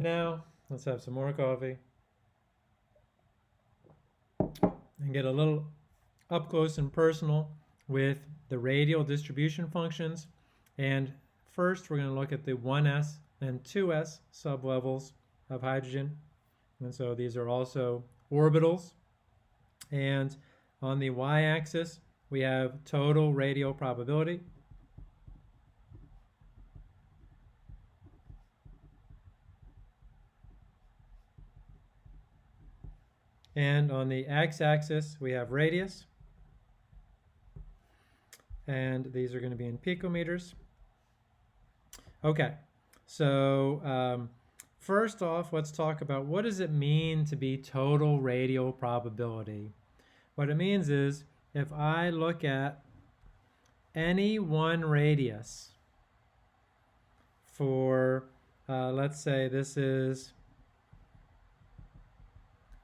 Now, let's have some more coffee and get a little up close and personal with the radial distribution functions. And first, we're going to look at the 1s and 2s sublevels of hydrogen. And so these are also orbitals. And on the y-axis, we have total radial probability. And on the x-axis, we have radius. And these are going to be in picometers. Okay, so first off, let's talk about what does it mean to be total radial probability. What it means is if I look at any one radius for, let's say this is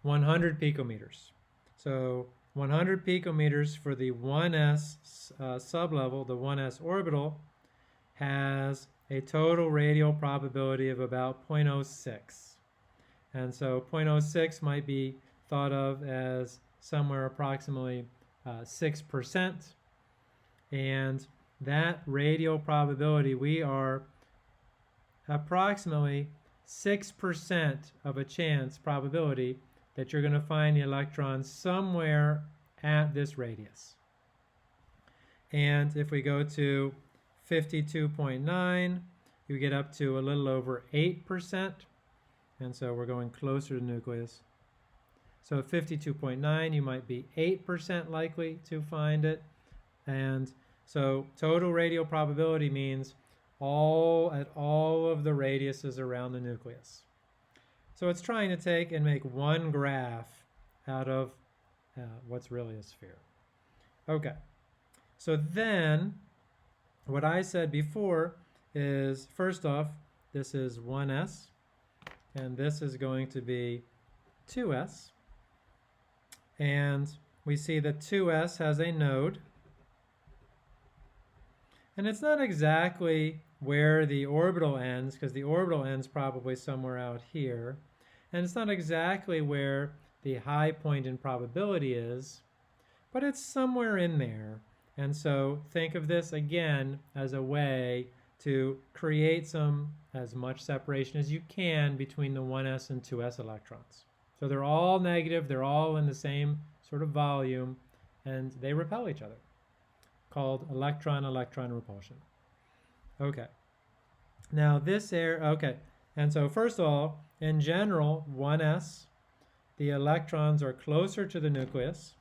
100 picometers. So 100 picometers for the 1s sublevel, the 1s orbital, has a total radial probability of about 0.06. And so 0.06 might be thought of as somewhere approximately 6%. And that radial probability, we are approximately 6% of a chance probability that you're going to find the electron somewhere at this radius. And if we go to 52.9, you get up to a little over 8%. And so we're going closer to the nucleus. So 52.9, you might be 8% likely to find it. And so total radial probability means at all of the radiuses around the nucleus. So it's trying to take and make one graph out of what's really a sphere. Okay, so then what I said before is, first off, this is 1s, and this is going to be 2s. And we see that 2s has a node. And it's not exactly where the orbital ends, because the orbital ends probably somewhere out here. And it's not exactly where the high point in probability is, but it's somewhere in there. And so think of this again as a way to create as much separation as you can between the 1s and 2s electrons. So they're all negative, they're all in the same sort of volume, and they repel each other, called electron-electron repulsion. Okay. Now this okay. And so first of all, in general, 1s, the electrons are closer to the nucleus.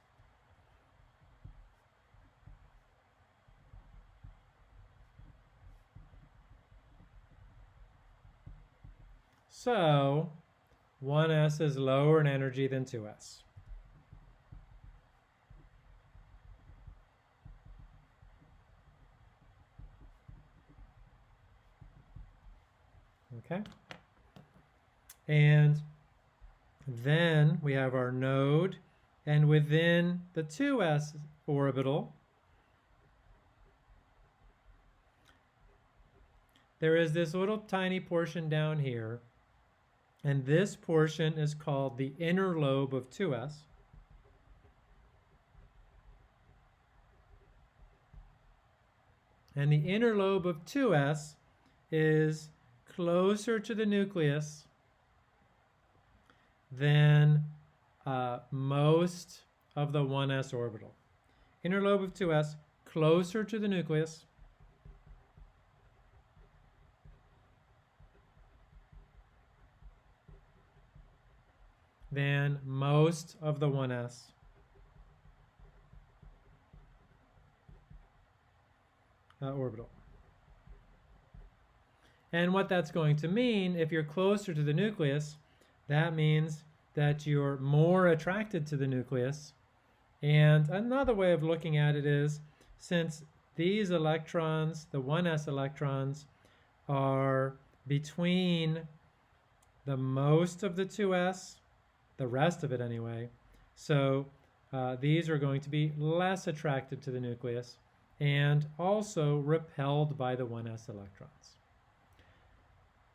So 1s is lower in energy than 2s. Okay. And then we have our node, and within the 2s orbital, there is this little tiny portion down here, and this portion is called the inner lobe of 2s. And the inner lobe of 2s is closer to the nucleus than most of the 1s orbital. Inner lobe of 2s, closer to the nucleus. Than most of the 1s. Orbital. And what that's going to mean, if you're closer to the nucleus, that means that you're more attracted to the nucleus. And another way of looking at it is, since these electrons, the 1s electrons, are between the most of the 2s, the rest of it anyway, so these are going to be less attracted to the nucleus and also repelled by the 1s electrons.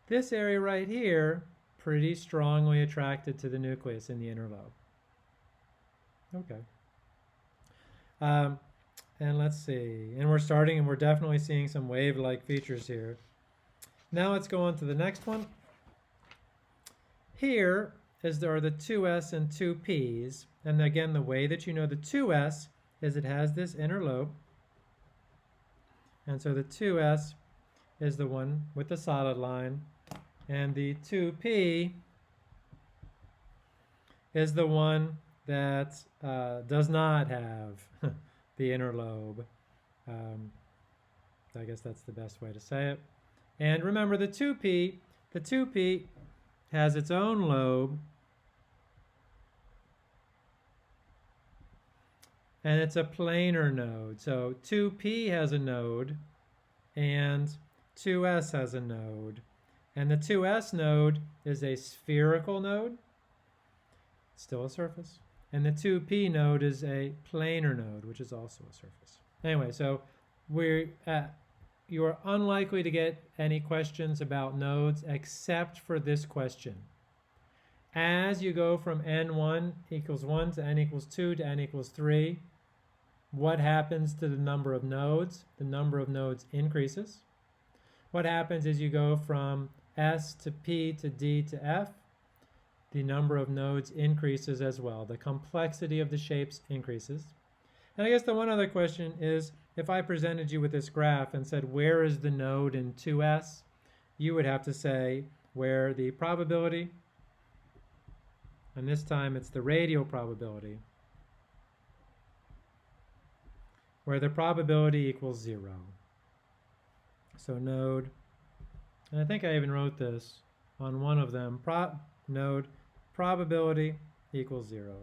This area right here, pretty strongly attracted to the nucleus in the inner lobe. Okay. And let's see. And we're definitely seeing some wave-like features here. Now let's go on to the next one. Here are the 2s and 2p's. And again, the way that you know the 2s is it has this inner lobe. And so the 2s is the one with the solid line. And the 2p is the one that does not have the inner lobe. I guess that's the best way to say it. And remember the 2p has its own lobe, and it's a planar node. So 2p has a node, and 2s has a node. And the 2s node is a spherical node, still a surface. And the 2p node is a planar node, which is also a surface. Anyway, so you are unlikely to get any questions about nodes except for this question. As you go from n1 equals 1 to n equals 2 to n equals 3, what happens to the number of nodes? The number of nodes increases. What happens is you go from S to P to D to F, the number of nodes increases as well. The complexity of the shapes increases. And I guess the one other question is, if I presented you with this graph and said, where is the node in 2s? You would have to say where the probability, and this time it's the radial probability, where the probability equals 0. So node, and I think I even wrote this on one of them, node probability equals 0.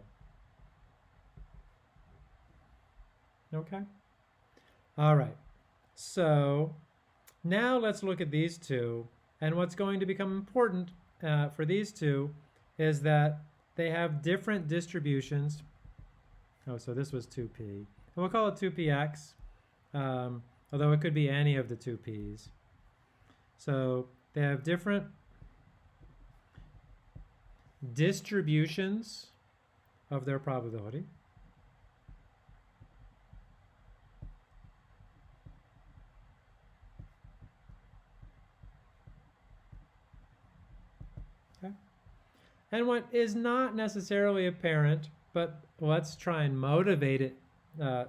Okay? All right. So now let's look at these two. And what's going to become important for these two is that they have different distributions. Oh, so this was 2p. And we'll call it 2px, although it could be any of the 2p's. So they have different distributions of their probability. Okay. And what is not necessarily apparent, but let's try and motivate it,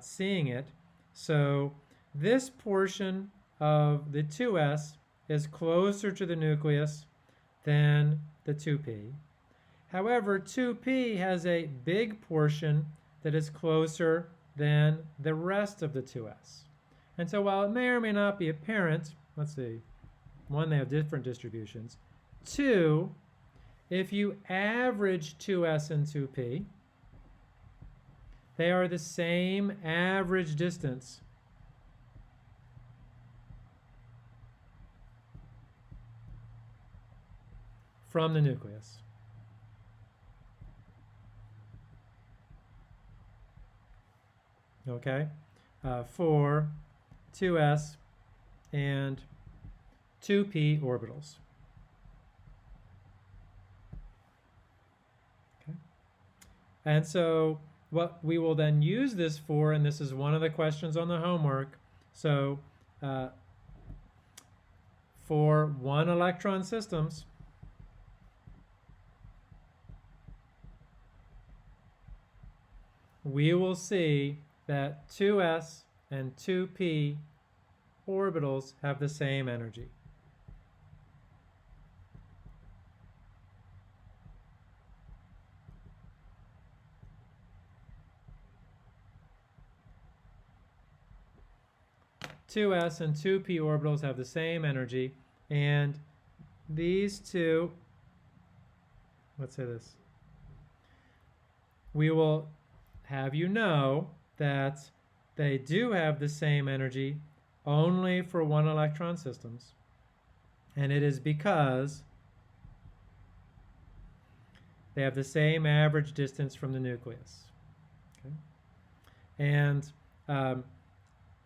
seeing it. So this portion of the 2s is closer to the nucleus than the 2p. However, 2p has a big portion that is closer than the rest of the 2s. And so while it may or may not be apparent, let's see, one, they have different distributions. Two, if you average 2s and 2p, they are the same average distance from the nucleus. Okay, for 2s and 2p orbitals. Okay. And so what we will then use this for, and this is one of the questions on the homework, so for 1 electron systems, we will see that 2s and 2p orbitals have the same energy. Two s and 2p orbitals have the same energy, and these two, let's say this, we will have you know that they do have the same energy only for 1 electron systems, and it is because they have the same average distance from the nucleus. Okay? And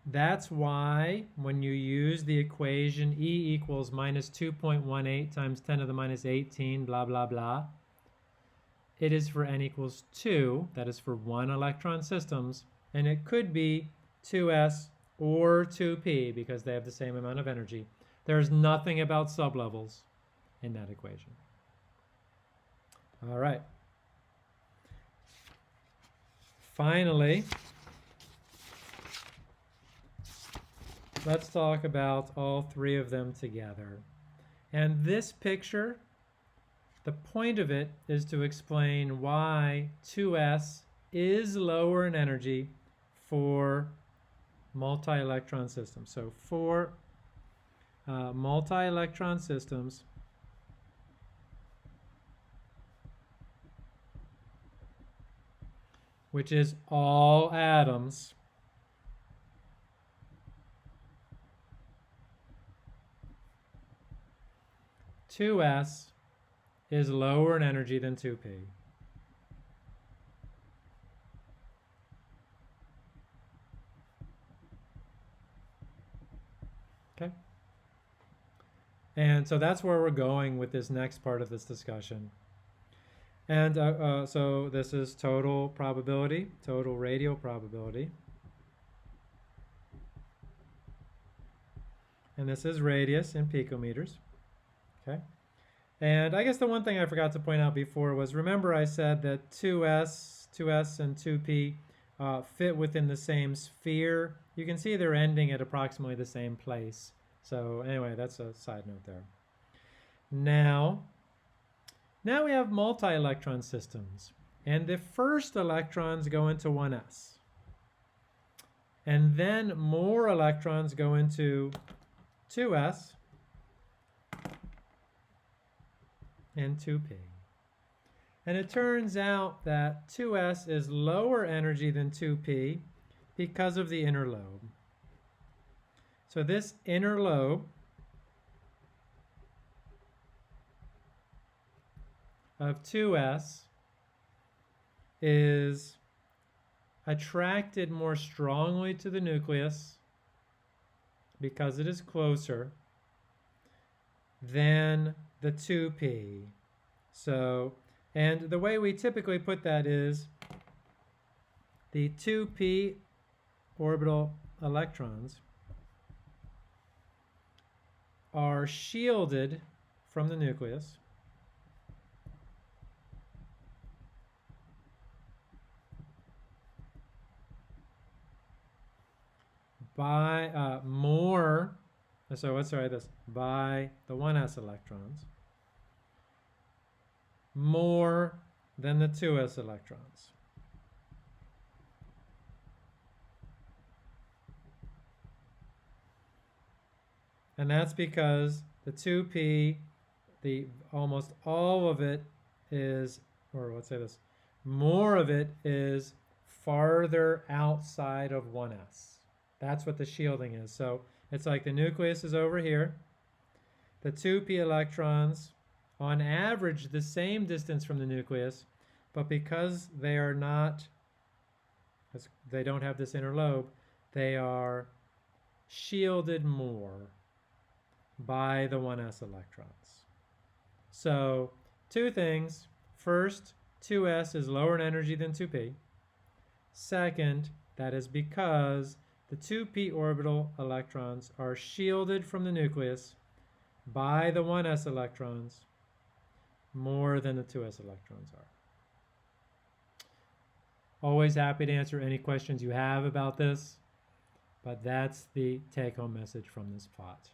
That's why when you use the equation E equals minus 2.18 times 10 to the minus 18, blah, blah, blah, it is for n equals 2, that is for 1 electron systems, and it could be 2s or 2p because they have the same amount of energy. There's nothing about sublevels in that equation. All right. Finally, let's talk about all three of them together. And this picture, the point of it is to explain why 2s is lower in energy for multi-electron systems. So for multi-electron systems, which is all atoms, two s is lower in energy than 2p. Okay? And so that's where we're going with this next part of this discussion. And so this is total probability, total radial probability. And this is radius in picometers. Okay? And I guess the one thing I forgot to point out before was, remember I said that 2s and 2p fit within the same sphere. You can see they're ending at approximately the same place. So anyway, that's a side note there. Now we have multi-electron systems, and the first electrons go into 1s. And then more electrons go into 2s and 2p. And it turns out that 2s is lower energy than 2p because of the inner lobe. So this inner lobe of 2s is attracted more strongly to the nucleus because it is closer than the 2p. So, and the way we typically put that is the 2p orbital electrons are shielded from the nucleus by by the 1s electrons more than the 2s electrons. And that's because the 2p, almost all of it is, or let's say this, more of it is farther outside of 1s. That's what the shielding is. So it's like the nucleus is over here. The 2p electrons, on average, the same distance from the nucleus, but because they don't have this inner lobe, they are shielded more by the 1s electrons. So two things. First, 2s is lower in energy than 2p. Second, that is because the 2p orbital electrons are shielded from the nucleus by the 1s electrons more than the 2s electrons are. Always happy to answer any questions you have about this, but that's the take-home message from this plot.